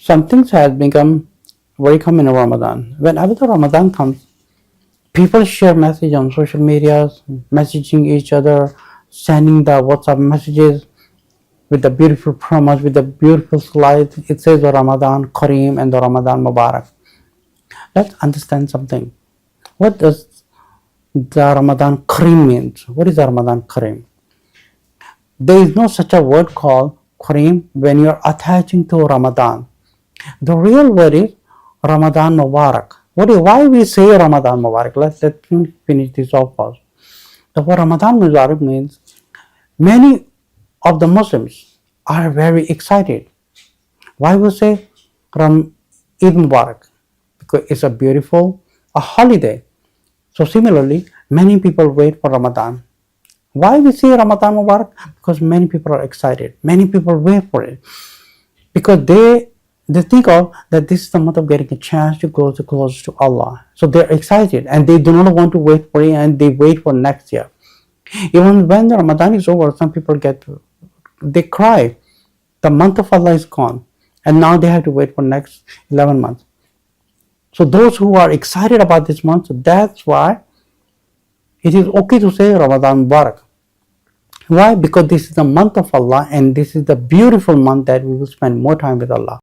some things have become very common in Ramadan. Whenever the Ramadan comes, people share messages on social medias, messaging each other, sending the WhatsApp messages with the beautiful promise, with the beautiful slides. It says the Ramadan Kareem and the Ramadan Mubarak. Let's understand something. What does the Ramadan Kareem means? What is the Ramadan Kareem? There is no such a word called Kareem when you are attaching to Ramadan. The real word is Ramadan Mubarak. Why we say Ramadan Mubarak? Let's finish this off first. The word Ramadan Mubarak means many of the Muslims are very excited. Why we say Eid Mubarak? Because it's a holiday. So similarly, many people wait for Ramadan. Why we say Ramadan Mubarak? Because many people are excited. Many people wait for it. Because they think of that this is the month of getting a chance to go close to Allah. So they're excited and they do not want to wait for it, and they wait for next year. Even when the Ramadan is over, some people they cry. The month of Allah is gone and now they have to wait for next 11 months. So those who are excited about this month, that's why it is okay to say Ramadan Mubarak. Why? Because this is the month of Allah and this is the beautiful month that we will spend more time with Allah.